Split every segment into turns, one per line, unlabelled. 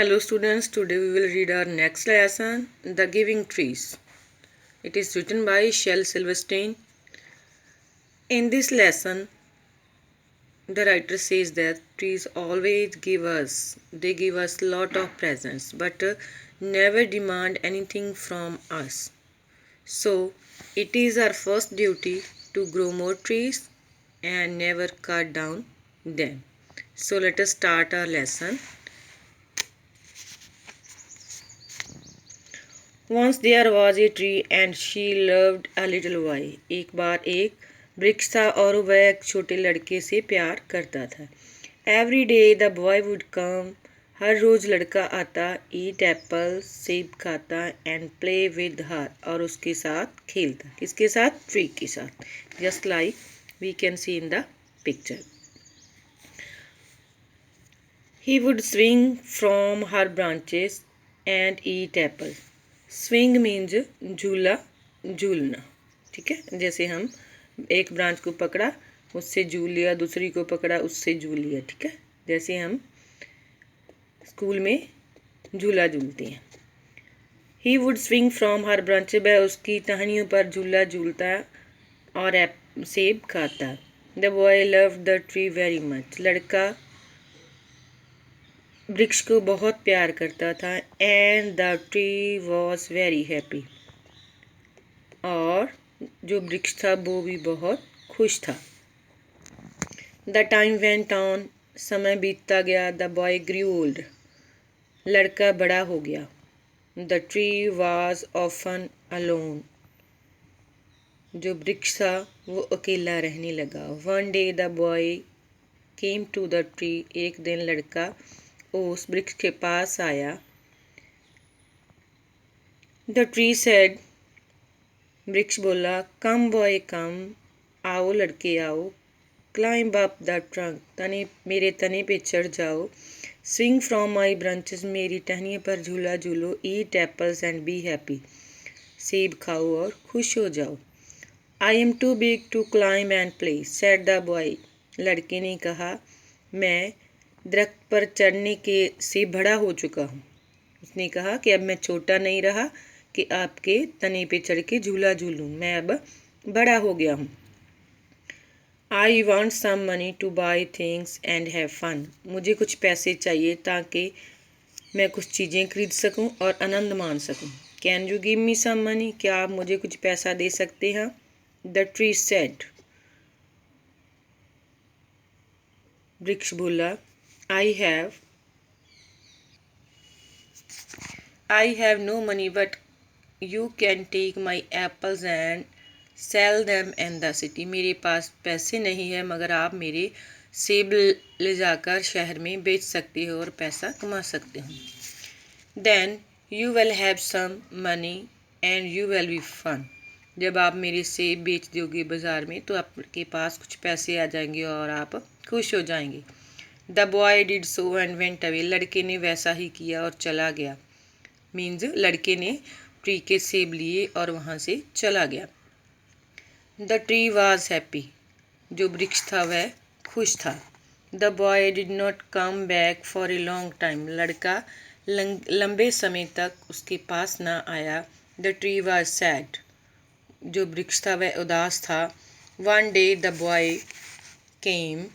Hello students, today we will read our next lesson, The Giving Trees. It is written by Shel Silverstein. In this lesson, the writer says that trees always they give us lot of presents, but never demand anything from us. So, it is our first duty to grow more trees and never cut down them. So, let us start our lesson. Once there was a tree and she loved a little boy. एक बार एक वृक्ष था और वह एक छोटे लड़के से प्यार करता था. Every day the boy would come. हर रोज लड़का आता, eat apple, सेब खाता and play with her और उसके साथ खेलता. किसके साथ? ट्री के साथ. Just like we can see in the picture. He would swing from her branches and eat apple. Swing means झूला, झूलना. ठीक है, जैसे हम एक ब्रांच को पकड़ा उससे झूल लिया, दूसरी को पकड़ा उससे झूल लिया. ठीक है, जैसे हम स्कूल में झूला झूलते हैं. He would swing from her branch, वह उसकी टहनियों पर झूला झूलता और सेब खाता. The boy love the tree very much. लड़का वृक्ष को बहुत प्यार करता था. And the tree was very happy. और जो वृक्ष था वो भी बहुत खुश था. The time went on. समय बीतता गया. The boy grew old. लड़का बड़ा हो गया. The tree was often alone. जो वृक्ष था वो अकेला रहने लगा. One day the boy came to the tree. एक दिन लड़का उस वृक्ष के पास आया. The tree said. वृक्ष बोला, कम बॉय कम. आओ लड़के आओ. Climb up the trunk. मेरे तने पे चढ़ जाओ. Swing from my branches. मेरी टहनियों पर झूला झूलो. Eat apples and be happy. सेब खाओ और खुश हो जाओ. I am too big to climb and play, said the boy. लड़के ने कहा, मैं दरख्त पर चढ़ने के से बड़ा हो चुका हूँ. उसने कहा कि अब मैं छोटा नहीं रहा कि आपके तने पे चढ़ के झूला झूलूं. मैं अब बड़ा हो गया हूँ. I want some money to buy things and have fun. मुझे कुछ पैसे चाहिए ताकि मैं कुछ चीज़ें खरीद सकूं और आनंद मान सकूं. Can you give me some money. क्या आप मुझे कुछ पैसा दे सकते हैं? The tree said. वृक्ष बोला, I have no money, but you can take my apples and sell them in the city. मेरे पास पैसे नहीं है मगर आप मेरे सेब ले जाकर शहर में बेच सकते हो और पैसा कमा सकते हो. Then you will have some money and you will be fun. जब आप मेरे सेब बेच दोगे बाजार में तो आपके पास कुछ पैसे आ जाएंगे और आप खुश हो जाएंगे. The boy did so and went away. लड़के ने वैसा ही किया और चला गया. मीन्स लड़के ने ट्री के सेब लिए और वहाँ से चला गया. The tree was happy. जो वृक्ष था वह खुश था. The boy did not come back for a long time. लड़का लंबे समय तक उसके पास ना आया. The tree was sad. जो वृक्ष था वह उदास था. One day the boy came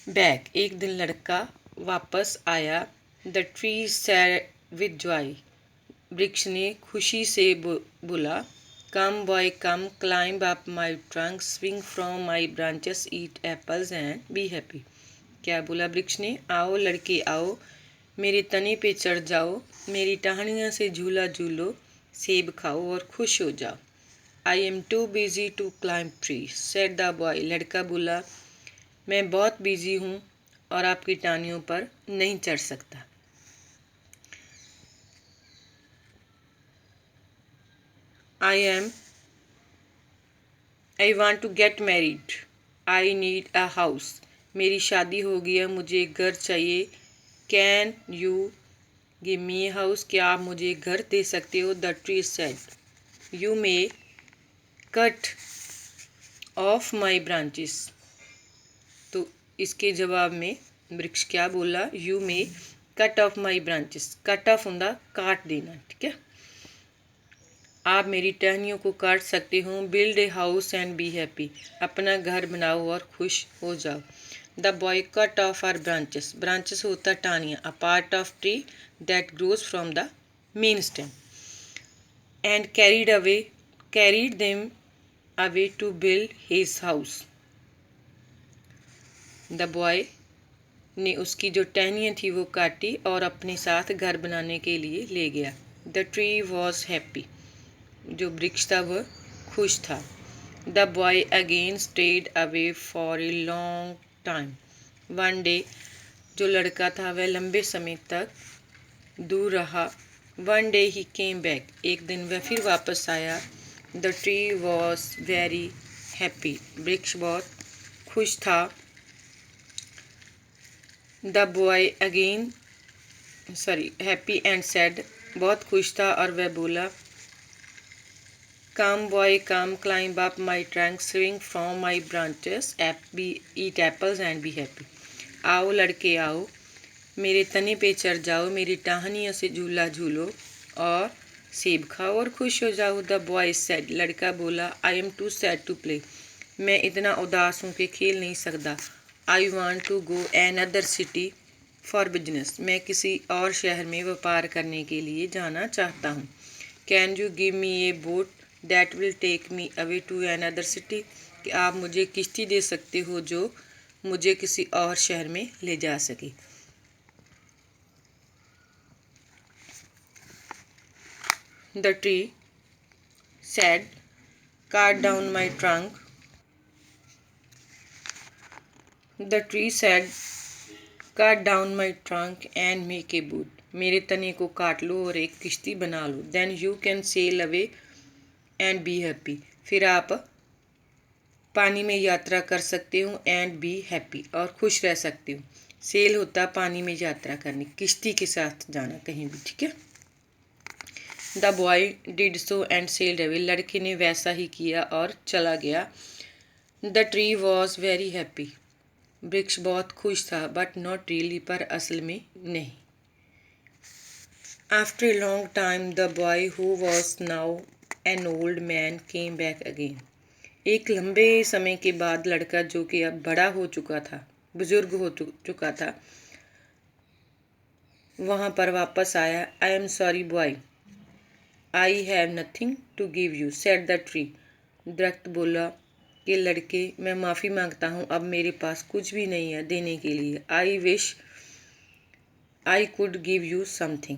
back. एक दिन लड़का वापस आया. The tree said with joy. वृक्ष ने खुशी से बोला, come boy come, climb up my trunk, swing from my branches, eat apples and be happy. क्या बोला वृक्ष ने? आओ लड़के आओ, मेरे तने पे चढ़ जाओ, मेरी टहनियों से झूला झूलो, सेब खाओ और खुश हो जाओ. I am too busy to climb tree, said the boy. लड़का बोला, मैं बहुत बिजी हूँ और आपकी टाहनियों पर नहीं चढ़ सकता. I want to get married. I need a house. मेरी शादी हो गई है, मुझे एक घर चाहिए. Can you give me a house. क्या आप मुझे एक घर दे सकते हो? The tree said. You may cut off my branches. तो इसके जवाब में वृक्ष क्या बोला? You may cut off my branches, cut off ਹੁੰਦਾ काट देना, ठीक है। आप मेरी टहनियों को काट सकते हो। Build a house and be happy, अपना घर बनाओ और खुश हो जाओ। The boy cut off our branches, branches होता टाहनियाँ, a part of tree that grows from the main stem, and carried them away to build his house. The boy ने उसकी जो टहनियाँ थी वो काटी और अपने साथ घर बनाने के लिए ले गया। द ट्री वॉज हैप्पी, जो वृक्ष था वह खुश था। The boy again stayed away for a long time, one day, जो लड़का था वह लंबे समय तक दूर रहा। One day he came back, एक दिन वह फिर वापस आया। The tree was very happy, वृक्ष बहुत खुश था। The boy again happy and sad, बहुत खुश था और वह बोला, come boy come, climb up my trunk, swing from my branches, eat apples and be happy. आओ लड़के आओ, मेरे तने पे चढ़ जाओ, मेरी टहनियों से झूला झूलो और सेब खाओ और खुश हो जाओ। द बॉय सेड, लड़का बोला, I am too sad to play, मैं इतना उदास हूँ कि खेल नहीं सकता। I want to go another city for business, मैं किसी और शहर में व्यापार करने के लिए जाना चाहता हूँ। Can you give me a boat that will take me away to another city, कि आप मुझे किश्ती दे सकते हो जो मुझे किसी और शहर में ले जा सके। The tree sad, cut down my trunk. The tree said, cut down my trunk and make a boat. मेरे तने को काट लो और एक किश्ती बना लो। Then you can sail away and be happy. फिर आप पानी में यात्रा कर सकते हो and be happy, और खुश रह सकते हो। सेल होता पानी में यात्रा करनी, किश्ती के साथ जाना कहीं भी, ठीक है। The boy did so and sailed away, लड़के ने वैसा ही किया और चला गया। The tree was very happy, वृक्ष बहुत खुश था, बट नॉट रियली, पर असल में नहीं। After a long time the boy who was now an old man came back again, एक लंबे समय के बाद लड़का जो कि अब बड़ा हो चुका था, बुजुर्ग हो चुका था, वहाँ पर वापस आया। I am sorry boy, I have nothing to give you, said the tree, दरख्त बोला कि लड़के, मैं माफ़ी मांगता हूँ, अब मेरे पास कुछ भी नहीं है देने के लिए। I wish I could give you something,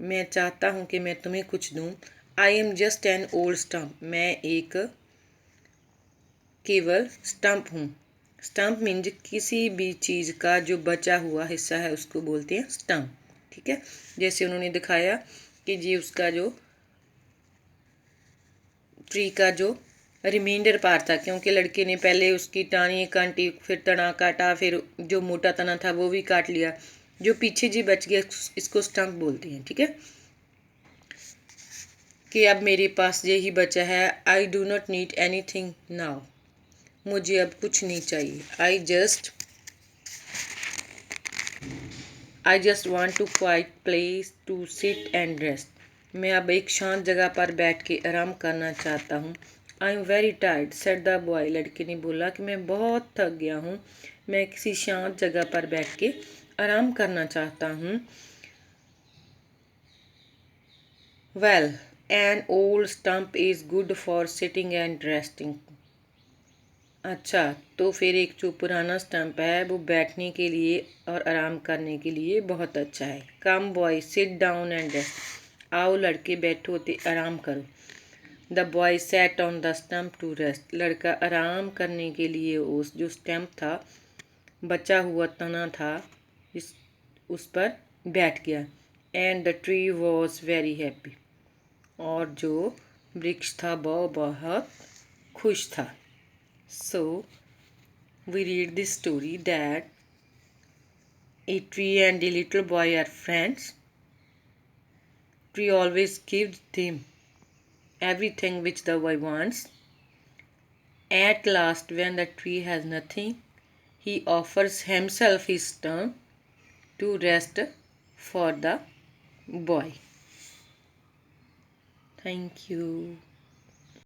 मैं चाहता हूँ कि मैं तुम्हें कुछ दूँ। I am just an old stump, मैं एक केवल स्टम्प हूँ। स्टम्प मीन्स किसी भी चीज़ का जो बचा हुआ हिस्सा है उसको बोलते हैं स्टम्प, ठीक है। जैसे उन्होंने दिखाया कि ये उसका जो ट्री का जो रिमाइंडर पार्ट था, क्योंकि लड़के ने पहले उसकी टाँगें काटी, फिर तना काटा, फिर जो मोटा तना था वो भी काट लिया, जो पीछे जी बच गया इसको स्टम्प बोलते हैं, ठीक है। कि अब मेरे पास यही बचा है। I do not need anything now, मुझे अब कुछ नहीं चाहिए। I just want to quiet place to sit and rest, मैं अब एक शांत जगह पर बैठ के आराम करना चाहता हूँ। I am very tired said the boy, लड़के ने बोला कि मैं बहुत थक गया हूँ, मैं किसी शांत जगह पर बैठ के आराम करना चाहता हूँ। Well, an old stump is good for sitting and resting, अच्छा तो फिर एक जो पुराना स्टम्प है वो बैठने के लिए और आराम करने के लिए बहुत अच्छा है। Come boy sit down and rest, आओ लड़के बैठो ते आराम करो। The boy sat on the stump to rest, लड़का आराम करने के लिए उस जो स्टम्प था, बचा हुआ तना था, उस पर बैठ गया। And the tree was very happy, और जो वृक्ष था वह बहुत खुश था। So, we read this story that a tree and a little boy are friends. Tree always gives them everything which the boy wants. At last, when the tree has nothing, he offers himself his stump to rest for the boy. Thank you.